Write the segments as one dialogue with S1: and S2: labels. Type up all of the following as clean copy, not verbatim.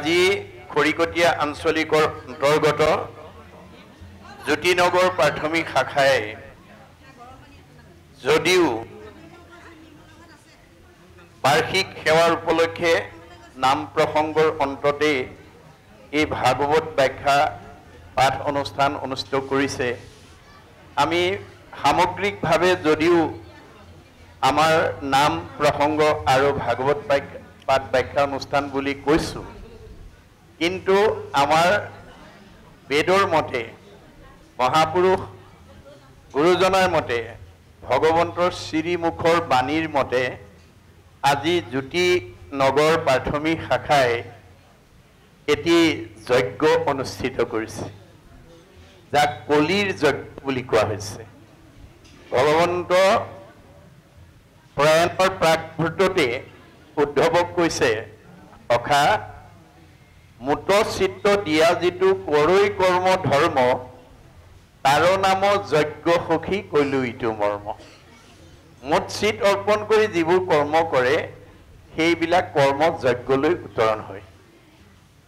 S1: আজি খৰিকটীয়া আঞ্চলিকৰ অন্তৰ্গত জ্যোতিনগৰ প্ৰাথমিক শাখাই যদিও বাৰ্ষিক সেৱাৰ উপলক্ষে নাম প্ৰসংগৰ অন্ততে এই ভাগৱত ব্যাখ্যা পাঠ অনুষ্ঠান অনুষ্ঠিত কৰিছে আমি সামগ্ৰিকভাৱে যদিও আমাৰ নাম প্ৰসংগ আৰু ভাগৱত পাঠ ব্যাখ্যা অনুষ্ঠান বুলি কৈছো কিন্তু আমাৰ বেদৰ মতে মহাপুৰুষ গুৰুজনাৰ মতে ভগৱন্তৰ শ্ৰীমুখৰ বাণীৰ মতে আজি জ্যোতিনগৰ প্ৰাথমিক শাখাই এটি যজ্ঞ অনুষ্ঠিত কৰিছে যাক কলিৰ যজ্ঞ বুলি কোৱা হৈছে ভগৱন্ত প্ৰয়াণৰ প্ৰাকভূততে উদ্ধৱক কৈছে অখা মুত চিত্ত দিয়া যিটো কৰৈ কৰ্ম ধৰ্ম তাৰ নাম যজ্ঞ সখী কৈলো ইটো মৰ্ম মুত চিত অৰ্পণ কৰি যিবোৰ কৰ্ম কৰে সেইবিলাক কৰ্ম যজ্ঞলৈ উত্তৰণ হয়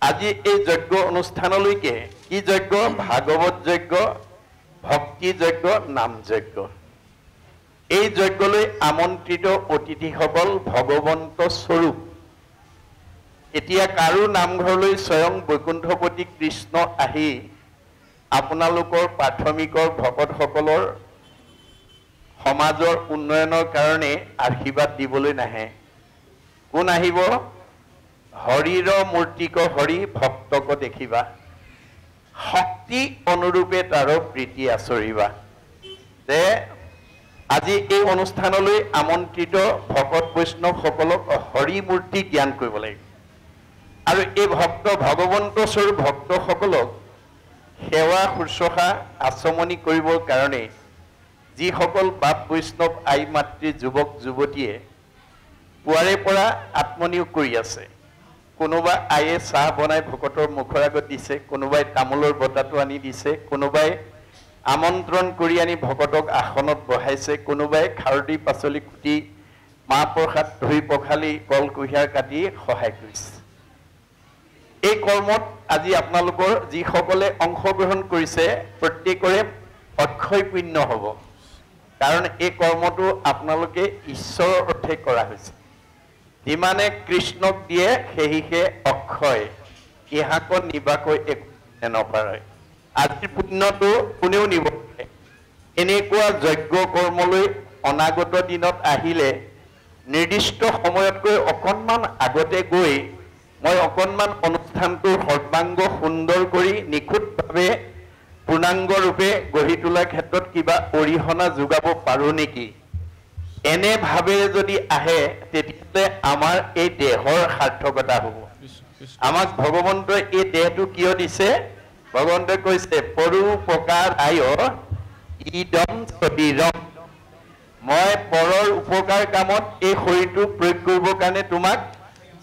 S1: আজি এই যজ্ঞ অনুষ্ঠানলৈকে কি যজ্ঞ ভাগৱত যজ্ঞ ভক্তি যজ্ঞ নাম যজ্ঞ এই যজ্ঞলৈ আমন্ত্ৰিত অতিথিসকল ভগৱন্ত স্বৰূপ এতিয়া কাৰো নামঘৰলৈ স্বয়ং বৈকুণ্ঠপতি কৃষ্ণ আহি আপোনালোকৰ প্ৰাথমিকৰ ভকতসকলৰ সমাজৰ উন্নয়নৰ কাৰণে আশীৰ্বাদ দিবলৈ নাহে কোন আহিব হৰিৰ মূৰ্তিক হৰি ভক্তক দেখিবা শক্তি অনুৰূপে তাৰ প্ৰীতি আচৰিবা যে আজি এই অনুষ্ঠানলৈ আমন্ত্ৰিত ভকত বৈষ্ণৱসকলক হৰি মূৰ্তি জ্ঞান কৰিব লাগিব আৰু এই ভক্ত ভগৱন্ত স্বৰূপ ভক্তসকলক সেৱা শুশ্ৰূষা আচমনি কৰিবৰ কাৰণে যিসকল বাপ বৈষ্ণৱ আই মাতৃ যুৱক যুৱতীয়ে পুৱাৰে পৰা আত্মনিয়োগ কৰি আছে কোনোবা আয়ে চাহ বনাই ভকতৰ মুখৰ আগত দিছে কোনোবাই তামোলৰ বটাটো আনি দিছে কোনোবাই আমন্ত্ৰণ কৰি আনি ভকতক আসনত বহাইছে কোনোবাই খাৰদি পাচলি কুটি মাহ প্ৰসাদ ধুই পখালি কল কুঁহিয়াৰ কাটি সহায় কৰিছে এই কৰ্মত আজি আপোনালোকৰ যিসকলে অংশগ্ৰহণ কৰিছে প্ৰত্যেকৰে অক্ষয় পুণ্য হ'ব কাৰণ এই কৰ্মটো আপোনালোকে ঈশ্বৰৰ অৰ্থে কৰা হৈছে যিমানে কৃষ্ণক দিয়ে সেহিহে অক্ষয় ইহাক নিবাকৈ একো নপাৰে আজিৰ পুণ্যটো কোনেও নিব পাৰে এনেকুৱা যজ্ঞ কৰ্মলৈ অনাগত দিনত আহিলে নিৰ্দিষ্ট সময়তকৈ অকণমান আগতে গৈ মই অকণমান অনুষ্ঠানটো সৰ্বাংগ সুন্দৰ কৰি নিখুঁতভাৱে পূৰ্ণাংগ ৰূপে গঢ়ি তোলাৰ ক্ষেত্ৰত কিবা অৰিহণা যোগাব পাৰোঁ নেকি এনে ভাৱে যদি আহে তেতিয়াহ'লে আমাৰ এই দেহৰ সাৰ্থকতা হ'ব আমাক ভগৱন্তই এই দেহটো কিয় দিছে ভগৱন্তই কৈছে পৰোপকাৰ আয় ইদম শৰীৰম মই পৰৰ উপকাৰ কামত এই শৰীৰটো প্ৰয়োগ কৰিবৰ কাৰণে তোমাক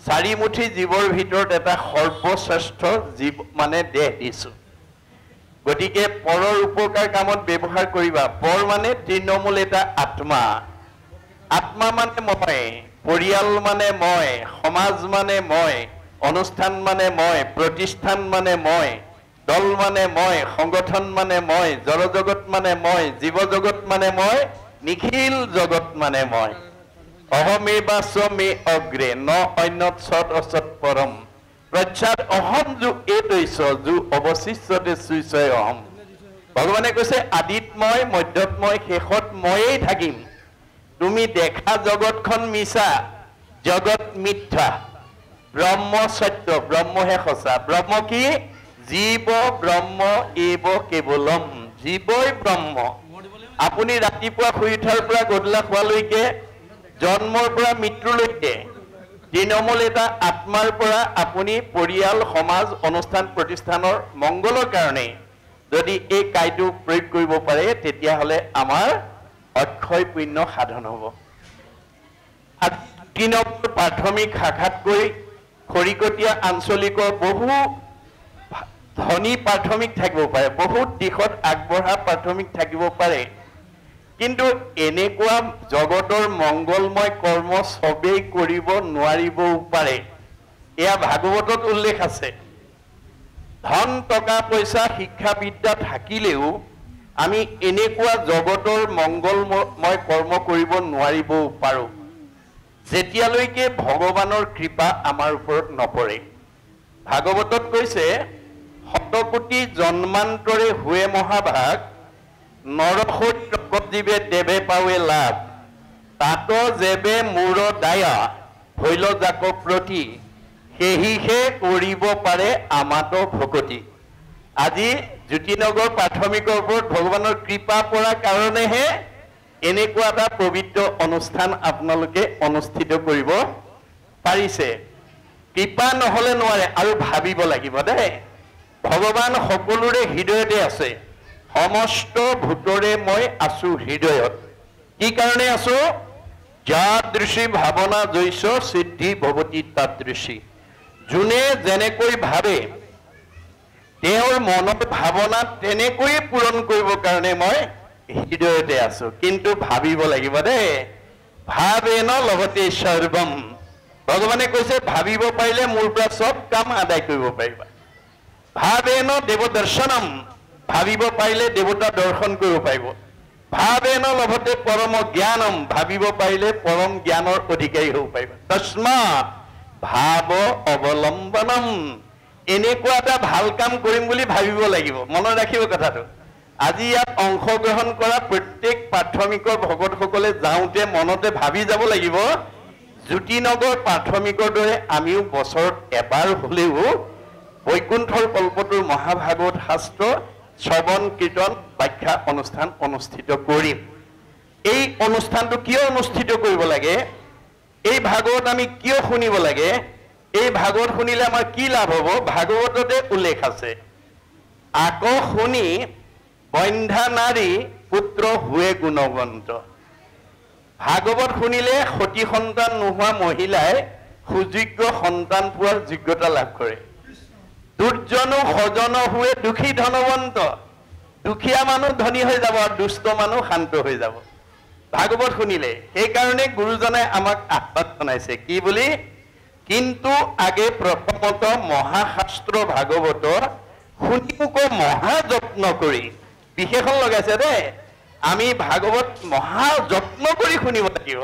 S1: চাৰিমুঠি জীৱৰ ভিতৰত এটা সৰ্বশ্ৰেষ্ঠ জীৱ মানে দেহ দিছো গতিকে পৰৰ উপকাৰ কামত ব্যৱহাৰ কৰিবা পৰ মানে তৃণমূল এটা আত্মা আত্মা মানে মই পৰিয়াল মানে মই সমাজ মানে মই অনুষ্ঠান মানে মই প্ৰতিষ্ঠান মানে মই দল মানে মই সংগঠন মানে মই জড়জগত মানে মই জীৱ জগত মানে মই নিখিল জগত মানে মই অহমেবাস্মে অগ্ৰে ন অন্যত সৎ অসৎ পৰম প্ৰচ্ছাদ অহম যু এইতৈছ যু অৱশিষ্টতে সুইছয় অহম ভগৱানে কৈছে আদিত মই মধ্যত মই শেষত ময়েই থাকিম তুমি দেখা জগতখন মিছা জগত মিথ্যা ব্ৰহ্ম সত্য ব্ৰহ্মহে সঁচা ব্ৰহ্ম কি জীৱ ব্ৰহ্ম এব কেৱলম জীৱই ব্ৰহ্ম আপুনি ৰাতিপুৱা শুই উঠাৰ পৰা গধূলা খোৱালৈকে জন্মৰ পৰা মৃত্যুলৈকে তৃণমূল এটা আত্মাৰ পৰা আপুনি পৰিয়াল সমাজ অনুষ্ঠান প্ৰতিষ্ঠানৰ মংগলৰ কাৰণে যদি এই কাইটো প্ৰয়োগ কৰিব পাৰে তেতিয়াহ'লে আমাৰ অক্ষয় পুণ্য সাধন হ'ব জ্যোতিনগৰ প্ৰাথমিক শাখাতকৈ খৰিকটীয়া আঞ্চলিকৰ বহু ধনী প্ৰাথমিক থাকিব পাৰে বহুত দিশত আগবঢ়া প্ৰাথমিক থাকিব পাৰে কিন্তু এনেকুৱা জগতৰ মংগলময় কৰ্ম সবেই কৰিব নোৱাৰিবও পাৰে এয়া ভাগৱতত উল্লেখ আছে ধন টকা পইচা শিক্ষা বিদ্যা থাকিলেও আমি এনেকুৱা জগতৰ মংগলময় কৰ্ম কৰিব নোৱাৰিবও পাৰোঁ যেতিয়ালৈকে ভগৱানৰ কৃপা আমাৰ ওপৰত নপৰে ভাগৱতত কৈছে শতকোটি জন্মান্তৰে হুৱে মহাভাগ নৰসৈ জীৱে দেৱে পাৱে লাভ তাত যেবে মূৰ দায়া ভৈল জাক প্ৰতি সেহিহে কৰিব পাৰে আমাত ভকতি আজি জ্যোতিনগৰ প্ৰাথমিকৰ ওপৰত ভগৱানৰ কৃপা পৰা কাৰণেহে এনেকুৱা এটা পবিত্ৰ অনুষ্ঠান আপোনালোকে অনুষ্ঠিত কৰিব পাৰিছে কৃপা নহলে নোৱাৰে আৰু ভাবিব লাগিব দেই ভগৱান সকলোৰে হৃদয়তে আছে সমস্ত ভূতৰে মই আছো হৃদয়ত কি কাৰণে আছো যাদৃশী ভাৱনা জৈস সিদ্ধি ভৱতি তাদৃশী যোনে যেনেকৈ ভাবে তেওঁৰ মনৰ ভাৱনা তেনেকৈ পূৰণ কৰিবৰ কাৰণে মই হৃদয়তে আছো কিন্তু ভাবিব লাগিব দেই ভাবেন লগতে সৰ্বম ভগৱানে কৈছে ভাবিব পাৰিলে মোৰ পৰা সব কাম আদায় কৰিব পাৰিবা ভাবেন দেৱ দৰ্শনম ভাবিব পাৰিলে দেৱতা দৰ্শন কৰিব পাৰিব ভাবেন লগতে পৰম জ্ঞানম ভাবিব পাৰিলে পৰম জ্ঞানৰ অধিকাৰী হ'ব পাৰিব তস্মাৎ ভাৱ অৱলম্বনম এনেকুৱা এটা ভাল কাম কৰিম বুলি ভাবিব লাগিব মনত ৰাখিব কথাটো আজি ইয়াত অংশগ্ৰহণ কৰা প্ৰত্যেক প্ৰাথমিকৰ ভকতসকলে যাওঁতে মনতে ভাবি যাব লাগিব জ্যোতিনগৰ প্ৰাথমিকৰ দৰে আমিও বছৰত এবাৰ হ'লেও বৈকুণ্ঠৰ কল্পটোৰ মহাভাগৱত শাস্ত্ৰ শ্ৰৱণ কীৰ্তন ব্যাখ্যা অনুষ্ঠান অনুষ্ঠিত কৰিম এই অনুষ্ঠানটো কিয় অনুষ্ঠিত কৰিব লাগে এই ভাগৱত আমি কিয় শুনিব লাগে এই ভাগৱত শুনিলে আমাৰ কি লাভ হ'ব ভাগৱততে উল্লেখ আছে আকৌ শুনি বন্ধা নাৰী পুত্ৰ হুৱে গুণৱন্ত ভাগৱত শুনিলে সতী সন্তান নোহোৱা মহিলাই সুযোগ্য সন্তান পোৱাৰ যোগ্যতা লাভ কৰে দুৰ্জনো সজন হুৱে দুখী ধনৱন্ত দুখীয়া মানুহ ধনী হৈ যাব আৰু দুষ্ট মানুহ শান্ত হৈ যাব ভাগৱত শুনিলে সেইকাৰণে গুৰুজনে আমাক আহ্বান জনাইছে কি বুলি কিন্তু আগে প্ৰথমত মহাশাস্ত্ৰ ভাগৱতৰ শুনিমুক মহা যত্ন কৰি বিশেষণ লগাইছে দেই আমি ভাগৱত মহা যত্ন কৰি শুনিব লাগিব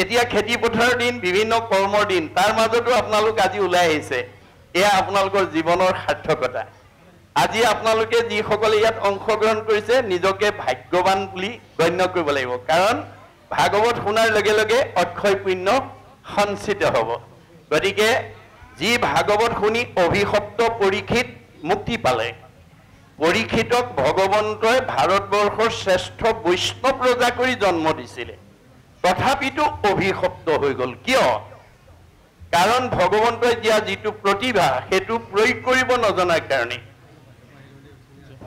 S1: এতিয়া খেতি পথাৰৰ দিন বিভিন্ন কৰ্মৰ দিন তাৰ মাজতো আপোনালোক আজি ওলাই আহিছে এয়া আপোনালোকৰ জীৱনৰ সাৰ্থকতা আজি আপোনালোকে যিসকলে ইয়াত অংশগ্ৰহণ কৰিছে নিজকে ভাগ্যৱান বুলি গণ্য কৰিব লাগিব কাৰণ ভাগৱত শুনাৰ লগে লগে অক্ষয় পুণ্য সঞ্চিত হ'ব গতিকে যি ভাগৱত শুনি অভিশপ্ত পৰীক্ষিত মুক্তি পালে পৰীক্ষিতক ভগৱন্তই ভাৰতবৰ্ষৰ শ্ৰেষ্ঠ বৈষ্ণৱ ৰজা কৰি জন্ম দিছিলে তথাপিতো অভিশপ্ত হৈ গ'ল কিয় কাৰণ ভগৱন্তই দিয়া যিটো প্ৰতিভা সেইটো প্ৰয়োগ কৰিব নজনাৰ কাৰণে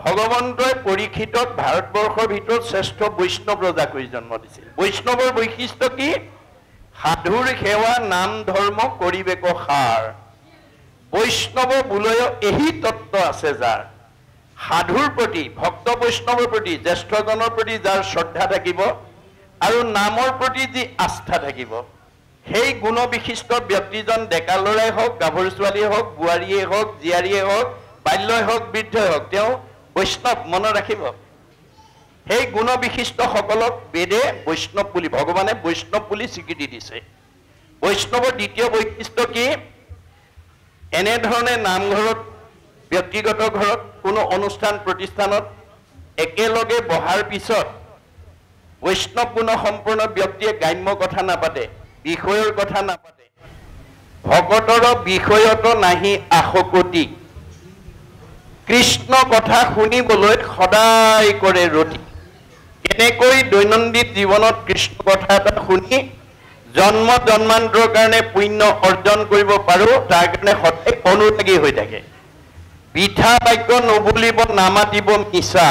S1: ভগৱন্তই পৰীক্ষিতক ভাৰতবৰ্ষৰ ভিতৰত শ্ৰেষ্ঠ বৈষ্ণৱ ৰজা কৰি জন্ম দিছিল বৈষ্ণৱৰ বৈশিষ্ট্য কি সাধুৰ সেৱা নাম ধৰ্ম কৰিবেক সাৰ বৈষ্ণৱ বোলয় এই তত্ত্ব আছে যাৰ সাধুৰ প্ৰতি ভক্ত বৈষ্ণৱৰ প্ৰতি জ্যেষ্ঠজনৰ প্ৰতি যাৰ শ্ৰদ্ধা থাকিব আৰু নামৰ প্ৰতি যি আস্থা থাকিব সেই গুণ বিশিষ্ট ব্যক্তিজন ডেকা ল'ৰাই হওক গাভৰু ছোৱালীয়ে হওক বোৱাৰীয়ে হওক জীয়াৰীয়ে হওক বাল্যই হওক বৃদ্ধই হওক তেওঁ বৈষ্ণৱ মনত ৰাখিব সেই গুণ বিশিষ্ট সকলক বেদে বৈষ্ণৱ বুলি ভগৱানে বৈষ্ণৱ বুলি স্বীকৃতি দিছে বৈষ্ণৱৰ দ্বিতীয় বৈশিষ্ট্য কি এনেধৰণে নামঘৰত ব্যক্তিগত ঘৰত কোনো অনুষ্ঠান প্ৰতিষ্ঠানত একেলগে বহাৰ পিছত বৈষ্ণৱ গুণ সম্পূৰ্ণ ব্যক্তিয়ে গ্ৰাম্য কথা নাপাতে বিষয়ৰ কথা নাপাতে ভকতৰ বিষয়ত নাহি আশকতি কৃষ্ণ কথা শুনিবলৈ সদায় কৰে ৰতি কেনেকৈ দৈনন্দিন জীৱনত কৃষ্ণ কথা এটা শুনি জন্ম জন্মান্তৰ কাৰণে পুণ্য অৰ্জন কৰিব পাৰোঁ তাৰ কাৰণে সদায় অনুৰাগী হৈ থাকে বিঠা বাক্য নবুলিব নামাতিব মিছা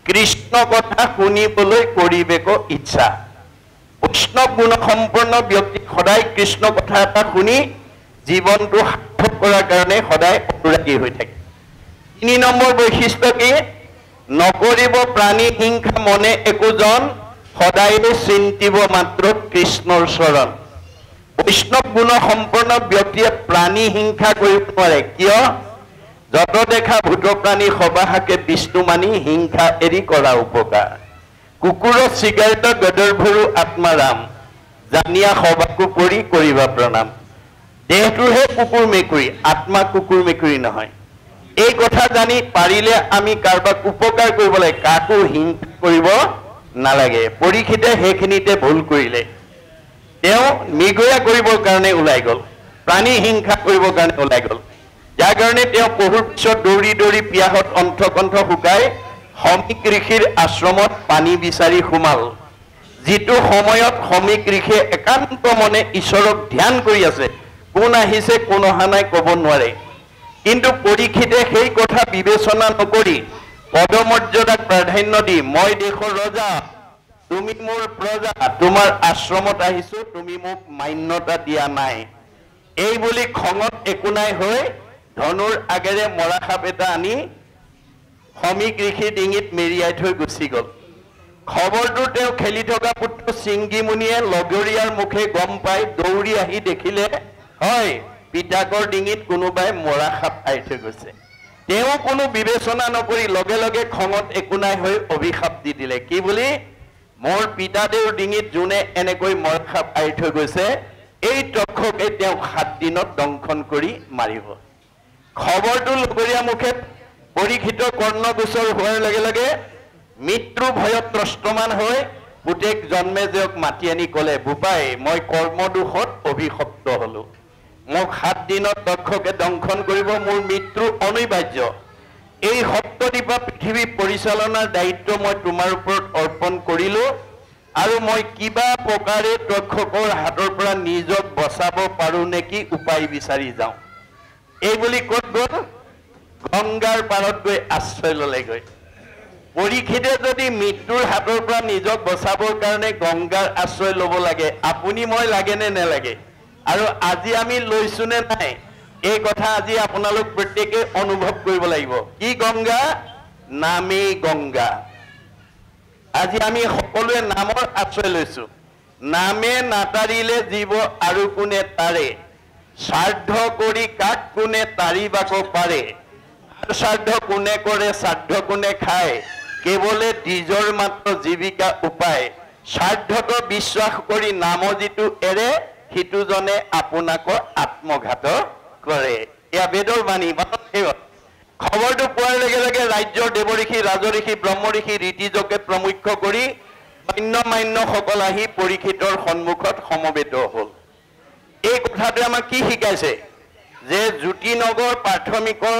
S1: কৃষ্ণ কথা শুনিবলৈ কৰিবেক ইচ্ছা বৈষ্ণৱ গুণ সম্পন্ন ব্যক্তি সদায় কৃষ্ণ কথা এটা শুনি জীৱনটো সাৰ্থক কৰাৰ কাৰণে সদায় অনুৰাগী হৈ থাকে 3 নম্বৰ বৈশিষ্ট্য কি নকৰিব প্ৰাণী হিংসা মনে একোজন সদায় চিন্তিব মাত্ৰ কৃষ্ণৰ চৰণ বৈষ্ণৱ গুণ সম্পন্ন ব্যক্তিয়ে প্ৰাণী হিংসা কৰিব নোৱাৰে কিয় যত দেখা ভূত প্ৰাণী সবাহাকে বিষ্ণু মানি হিংসা এৰি কৰা উপকাৰ কুকুৰৰ চিগাৰেট গদৰ ভৰু আত্মাৰাম জানিয়া সবাকো পৰি কৰিবা প্ৰণাম দেহটোহে কুকুৰ মেকুৰী আত্মা কুকুৰ মেকুৰী নহয় এই কথা জানি পাৰিলে আমি কাৰোবাক উপকাৰ কৰিব লাগে কাকো হিংসা কৰিব নালাগে পৰীক্ষিতে সেইখিনিতে ভুল কৰিলে তেওঁ নিগয়া কৰিবৰ কাৰণে ওলাই গল প্ৰাণী হিংসা কৰিবৰ কাৰণে ওলাই গল যাৰ কাৰণে তেওঁ পহুৰ পিছত দৌৰি দৌৰি পিয়াহত অন্থকণ্ঠ শুকাই সমীক ঋষিৰ আশ্ৰমত পানী বিচাৰি সোমাল যিটো সময়ত সমীক ঋষিয়ে একান্ত মনে ঈশ্বৰক ধ্যান কৰি আছে কোন আহিছে কোন অহা নাই ক'ব নোৱাৰে কিন্তু পৰীক্ষিতে সেই কথা বিবেচনা নকৰি পদমৰ্যাদাক প্ৰাধান্য দি মই দেশৰ ৰজা তুমি মোৰ প্ৰজা তোমাৰ আশ্ৰমত আহিছো তুমি মোক মান্যতা দিয়া নাই এই বুলি খঙত একো নাই হৈ ধনুৰ আগেৰে মৰা সাপ এটা আনি সমীক ঋষিৰ ডিঙিত মেৰিয়াই থৈ গুচি গল খবৰটো তেওঁ খেলি থকা পুত্ৰ সিংগী মুনিয়ে লগৰীয়াৰ মুখে গম পাই দৌৰি আহি দেখিলে হয় পিতাকৰ ডিঙিত কোনোবাই মৰা সাপ আই থৈ গৈছে তেওঁ কোনো বিবেচনা নকৰি লগে লগে খঙত একো নাই হৈ অভিশাপ দি দিলে কি বুলি মোৰ পিতাদেউৰ ডিঙিত যোনে এনেকৈ মৰা সাপ আই থৈ গৈছে এই তক্ষকে তেওঁ 7 দিনত দংশন কৰি মাৰিব খবৰটো লগৰীয়া মুখে পৰীক্ষিত কৰ্ণগোচৰ হোৱাৰ লগে লগে মৃত্যু ভয়ত ত্ৰস্তমান হৈ পুতেক জন্মেজয়ক মাতি আনি ক'লে বোপাই মই কৰ্মদোষত অভিশপ্ত হলো মোক 7 দিনত দক্ষকে দংশন কৰিব মোৰ মৃত্যু অনিবাৰ্য এই সপ্তদ্বীপা পৃথিৱী পৰিচালনাৰ দায়িত্ব মই তোমাৰ ওপৰত অৰ্পণ কৰিলো আৰু মই কিবা প্ৰকাৰে দক্ষকৰ হাতৰ পৰা নিজক বচাব পাৰো নেকি উপায় বিচাৰি যাওঁ এই বুলি ক'ত গ'ল গংগাৰ পাৰত গৈ আশ্ৰয় ল'লে গৈ পৰীক্ষিতে যদি মৃত্যুৰ হাতৰ পৰা নিজক বচাবৰ কাৰণে গংগাৰ আশ্ৰয় ল'ব লাগে আপুনি মই লাগে নে নেলাগে আৰু আজি আমি লৈছো নে নাই এই কথা আজি আপোনালোক প্ৰত্যেকে অনুভৱ কৰিব লাগিব কি গংগা নামেই গংগা আজি আমি সকলোৱে নামৰ আশ্ৰয় লৈছো নামে নাতাৰিলে জীৱ আৰু কোনে তাৰে শ্ৰাদ্ধ কৰি কাক কোনে তাৰিবাক পাৰে শ্ৰাদ্ধ কোনে কৰে শ্ৰাদ্ধ কোনে খায় কেৱলে নিজৰ মাত্ৰ জীৱিকা উপায় শ্ৰাদ্ধত বিশ্বাস কৰি নাম যিটো এৰে হিতুজনে আপোনাক আত্মঘাত কৰে এয়া বেদৰ বাণী খবৰটো পোৱাৰ লগে লগে ৰাজ্যৰ দেৱঋষি ৰাজঋষি ব্ৰহ্মঋষি ঋতিজকে প্ৰমুখ্য কৰি মান্য সকল আহি পৰীক্ষিতৰ সন্মুখত সমবেত হ'ল এই কথাটো আমাক কি শিকাইছে যে জ্যোতিনগৰ প্ৰাথমিকৰ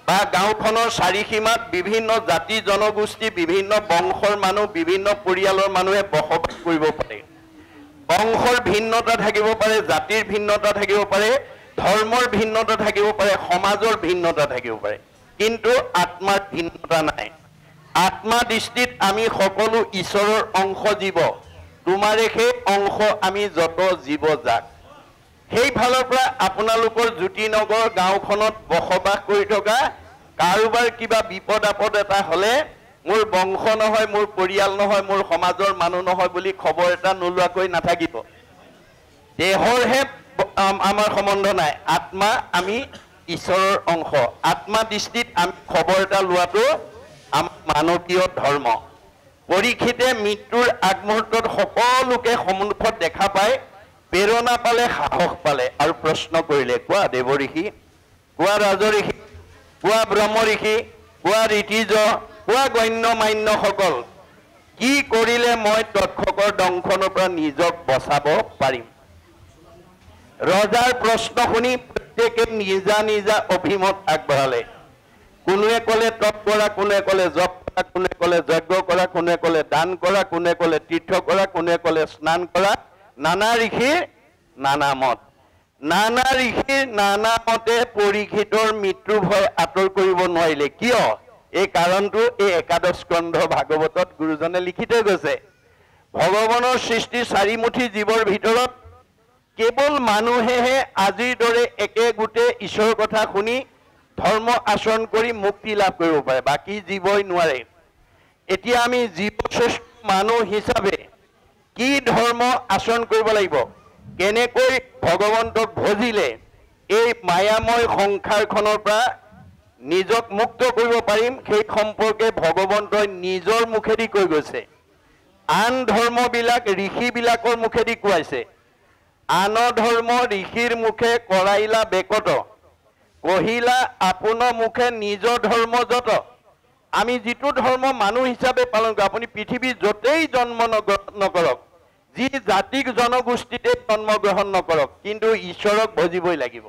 S1: বা গাঁওখনৰ চাৰিসীমাত বিভিন্ন জাতি জনগোষ্ঠী বিভিন্ন বংশৰ মানুহ বিভিন্ন পৰিয়ালৰ মানুহে বসবাস কৰিব পাৰে বংশৰ ভিন্নতা থাকিব পাৰে জাতিৰ ভিন্নতা থাকিব পাৰে ধৰ্মৰ ভিন্নতা থাকিব পাৰে সমাজৰ ভিন্নতা থাকিব পাৰে কিন্তু আত্মাৰ ভিন্নতা নাই আত্মা দৃষ্টিত আমি সকলো ঈশ্বৰৰ অংশ জীৱ তোমাৰে সেই অংশ আমি যত জীৱ যাক সেই ফালৰ পৰা আপোনালোকৰ জ্যোতিনগৰ গাঁওখনত বসবাস কৰি থকা কাৰোবাৰ কিবা বিপদ আপদ এটা হলে মোৰ বংশ নহয় মোৰ পৰিয়াল নহয় মোৰ সমাজৰ মানুহ নহয় বুলি খবৰ এটা নোলোৱাকৈ নাথাকিব দেহৰহে আমাৰ সম্বন্ধ নাই আত্মা আমি ঈশ্বৰৰ অংশ আত্মা দৃষ্টিত আমি খবৰ এটা লোৱাটো আমাৰ মানৱীয় ধৰ্ম পৰীক্ষিতে মৃত্যুৰ আগমুহূৰ্তত সকলোকে সন্মুখত দেখা পায় প্ৰেৰণা পালে সাহস পালে আৰু প্ৰশ্ন কৰিলে কোৱা দেৱঋষি কোৱা ৰাজঋষি কোৱা ব্ৰহ্মঋষি কোৱা ঋতিজ কোৱা গণ্য মান্য সকল কি কৰিলে মই তক্ষকৰ দংশনৰ পৰা নিজক বচাব পাৰিম ৰজাৰ প্ৰশ্ন শুনি প্ৰত্যেকে নিজা নিজা অভিমত আগবঢ়ালে কোনোৱে ক'লে তপ কৰা কোনোৱে ক'লে জপ কৰা কোনোৱে ক'লে যজ্ঞ কৰা কোনোৱে ক'লে দান কৰা কোনোৱে ক'লে তীৰ্থ কৰা কোনোৱে ক'লে স্নান কৰা নানা ঋষিৰ নানা মত নানা ঋষিৰ নানা মতে পৰীক্ষিতৰ মৃত্যু ভয় আঁতৰ কৰিব নোৱাৰিলে কিয় এই কাৰণটো এই একাদশ স্কন্ধ ভাগৱতত গুৰুজনে লিখি থৈ গৈছে ভগৱানৰ সৃষ্টি চাৰিমুঠি জীৱৰ ভিতৰত কেৱল মানুহেহে আজিৰ দৰে একে গোটে ঈশ্বৰৰ কথা শুনি ধৰ্ম আচৰণ কৰি মুক্তি লাভ কৰিব পাৰে বাকী জীৱই নোৱাৰে এতিয়া আমি জীৱশ্ৰেষ্ঠ মানুহ হিচাপে কি ধৰ্ম আচৰণ কৰিব লাগিব কেনেকৈ ভগৱন্তক ভজিলে এই মায়াময় সংসাৰখনৰ পৰা নিজক মুক্ত কৰিব পাৰিম সেই সম্পৰ্কে ভগৱন্তই নিজৰ মুখেদি কৈ গৈছে। আন ধৰ্মবিলাক ঋষিবিলাকৰ মুখেদি কোৱাইছে। আন ধৰ্ম ঋষিৰ মুখে কৰাইলা বেকত কহিলা আপোন মুখে নিজৰ ধৰ্ম যত। আমি যিটো ধৰ্ম মানুহ হিচাপে পালন কৰোঁ, আপুনি পৃথিৱীৰ য'তেই জন্ম নকৰক, যি জাতিক জনগোষ্ঠীতে জন্মগ্ৰহণ নকৰক, কিন্তু ঈশ্বৰক ভজিবই লাগিব।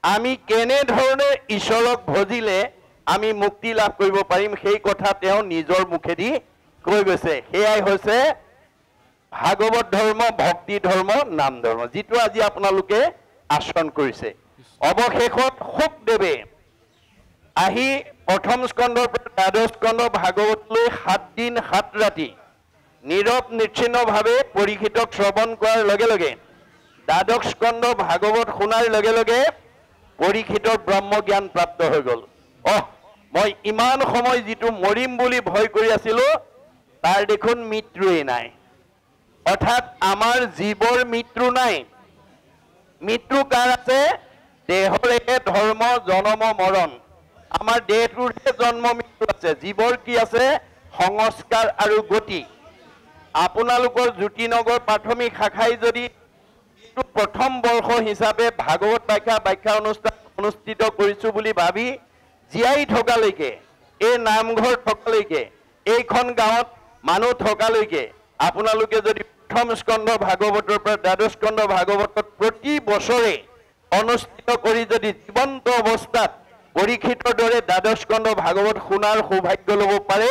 S1: আমি কেনেধৰণে ঈশ্বৰক ভজিলে আমি মুক্তি লাভ কৰিব পাৰিম সেই কথা তেওঁ নিজৰ মুখেদি কৈ গৈছে। সেয়াই হৈছে ভাগৱত ধৰ্ম, ভক্তি ধৰ্ম, নাম ধৰ্ম, যিটো আজি আপোনালোকে আচৰণ কৰিছে। অৱশেষত শুকদেৱে আহি প্ৰথম স্কন্ধৰ পৰা দ্বাদশ স্কন্ধ ভাগৱতলৈ 7 দিন 7 ৰাতি নীৰৱ নিশ্চিহ্নভাৱে পৰীক্ষিতক শ্ৰৱণ কৰাৰ লগে লগে দ্বাদশ স্কন্ধ ভাগৱত শুনাৰ লগে লগে পৰীক্ষিতৰ ব্ৰহ্মজ্ঞান প্ৰাপ্ত হৈ গ'ল। মই ইমান সময় যিটো মৰিম বুলি ভয় কৰি আছিলোঁ তাৰ দেখোন মৃত্যুৱেই নাই। অৰ্থাৎ আমাৰ জীৱৰ মৃত্যু নাই। মৃত্যু কাৰ আছে? দেহৰেহে ধৰ্ম জনম মৰণ। আমাৰ দেহটোৰহে জন্ম মৃত্যু আছে। জীৱৰ কি আছে? সংস্কাৰ আৰু গতি। আপোনালোকৰ জ্যোতিনগৰ প্ৰাথমিক শাখাই যদি প্ৰথম বৰ্ষ হিচাপে ভাগৱত ব্যাখ্যা অনুষ্ঠান অনুষ্ঠিত কৰিছোঁ বুলি ভাবি জীয়াই থকালৈকে, এই নামঘৰ থকালৈকে, এইখন গাঁৱত মানুহ থকালৈকে আপোনালোকে যদি প্ৰথম স্কন্ধ ভাগৱতৰ পৰা দ্বাদশ স্কন্ধ ভাগৱতত প্ৰতি বছৰে অনুষ্ঠিত কৰি যদি জীৱন্ত অৱস্থাত পৰীক্ষিতৰ দৰে দ্বাদশ স্কন্ধ ভাগৱত শুনাৰ সৌভাগ্য ল'ব পাৰে,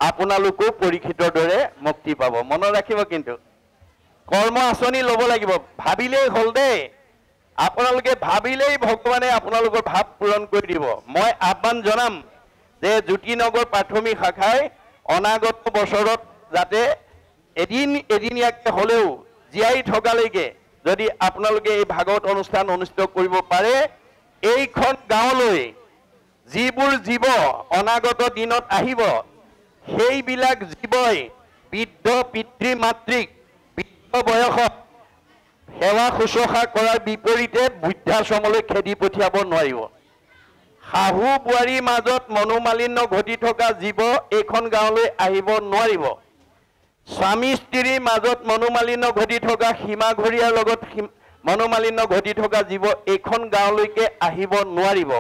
S1: আপোনালোকো পৰীক্ষিতৰ দৰে মুক্তি পাব। মনত ৰাখিব, কিন্তু কৰ্ম আঁচনি ল'ব লাগিব। ভাবিলেই হ'ল দেই, আপোনালোকে ভাবিলেই ভগৱানে আপোনালোকৰ ভাৱ পূৰণ কৰি দিব। মই আহ্বান জনাম যে জ্যোতিনগৰ প্ৰাথমিক শাখাই অনাগত বছৰত যাতে এদিনীয়াকৈ হ'লেও জীয়াই থকালৈকে যদি আপোনালোকে এই ভাগৱত অনুষ্ঠান অনুষ্ঠিত কৰিব পাৰে, এইখন গাঁৱলৈ যিবোৰ জীৱ অনাগত দিনত আহিব সেইবিলাক জীৱই বৃদ্ধ পিতৃ মাতৃক বৃদ্ধ বয়সত সেৱা শুশ্ৰূষা কৰাৰ বিপৰীতে বৃদ্ধাশ্ৰমলৈ খেদি পঠিয়াব নোৱাৰিব। শাহু বোৱাৰীৰ মাজত মনোমালিন্য ঘটি থকা জীৱ এইখন গাঁৱলৈ আহিব নোৱাৰিব। স্বামী স্ত্ৰীৰ মাজত মনোমালিন্য ঘটি থকা সীমাঘৰীয়াৰ লগত মনোমালিন্য ঘটি থকা জীৱ এইখন গাঁৱলৈকে আহিব নোৱাৰিব।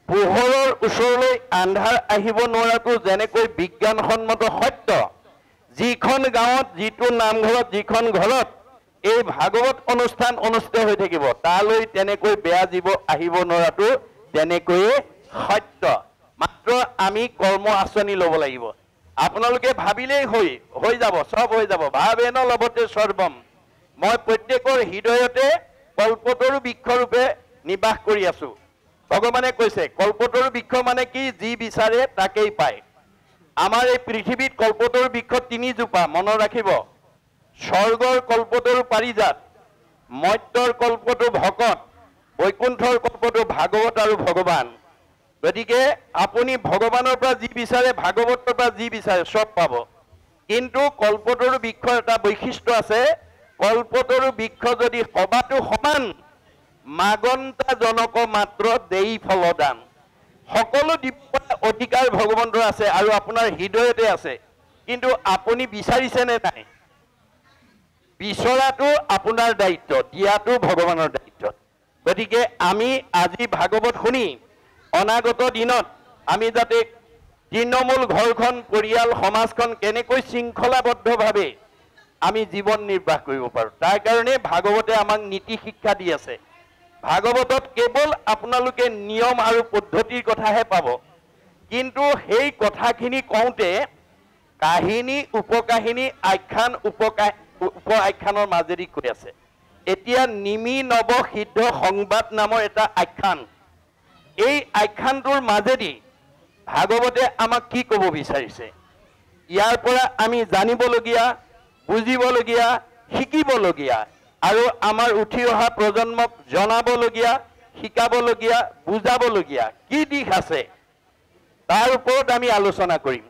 S1: পোহৰৰ ওচৰলৈ আন্ধাৰ আহিব নোৱাৰাটো যেনেকৈ বিজ্ঞানসন্মত সত্য, যিখন গাঁৱত, যিটো নামঘৰত, যিখন ঘৰত এই ভাগৱত অনুষ্ঠান অনুষ্ঠিত হৈ থাকিব তালৈ তেনেকৈ বেয়া জীৱ আহিব নোৱাৰাটো তেনেকৈয়ে সত্য। মাত্ৰ আমি কৰ্ম আঁচনি ল'ব লাগিব। আপোনালোকে ভাবিলেই হৈ যাব, চব হৈ যাব। ভাৱেন লভতে সৰ্বম। মই প্ৰত্যেকৰ হৃদয়তে কল্পতৰু বৃক্ষৰূপে নিবাস কৰি আছো। ভগৱানে কৈছে কল্পতৰু বৃক্ষ মানে কি? যি বিচাৰে তাকেই পায়। আমাৰ এই পৃথিৱীত কল্পতৰু বৃক্ষ 3 জোপা, মনত ৰাখিব। স্বৰ্গৰ কল্পতৰু পাৰিজাত, মৰ্ত্যৰ কল্পতৰু ভকত, বৈকুণ্ঠৰ কল্পতৰু ভাগৱত আৰু ভগৱান। গতিকে আপুনি ভগৱানৰ পৰা যি বিচাৰে, ভাগৱতৰ পৰা যি বিচাৰে চব পাব। কিন্তু কল্পতৰু বৃক্ষৰ এটা বৈশিষ্ট্য আছে, কল্পতৰু বৃক্ষ যদি সবাতো সমান, মাগন্তা জনক মাত্ৰ দেই ফলদান। সকলো দিবৰ অধিকাৰ ভগৱন্তৰ আছে আৰু আপোনাৰ হৃদয়তে আছে, কিন্তু আপুনি বিচাৰিছেনে নাই? বিচৰাটো আপোনাৰ দায়িত্ব, দিয়াটো ভগৱানৰ দায়িত্ব। গতিকে আমি আজি ভাগৱত শুনি অনাগত দিনত আমি যাতে তৃণমূল ঘৰখন, পৰিয়াল, সমাজখন কেনেকৈ শৃংখলাবদ্ধভাৱে আমি জীৱন নিৰ্বাহ কৰিব পাৰোঁ, তাৰ কাৰণে ভাগৱতে আমাক নীতি শিক্ষা দি আছে। ভাগৱতত কেৱল আপোনালোকে নিয়ম আৰু পদ্ধতিৰ কথাহে পাব, কিন্তু সেই কথাখিনি কওঁতে কাহিনী, উপকাহিনী, আখ্যান, উপ আখ্যানৰ মাজেদি কৈ আছে। এতিয়া নিমি নৱ সিদ্ধ সংবাদ নামৰ এটা আখ্যান, এই আখ্যানটোৰ মাজেদি ভাগৱতে আমাক কি ক'ব বিচাৰিছে, ইয়াৰ পৰা আমি জানিবলগীয়া, বুজিবলগীয়া, শিকিবলগীয়া আৰু আমাৰ উঠি অহা প্ৰজন্মক জনাবলগীয়া, শিকাবলগীয়া, বুজাবলগীয়া কি দিশ আছে তাৰ ওপৰত আমি আলোচনা কৰিম।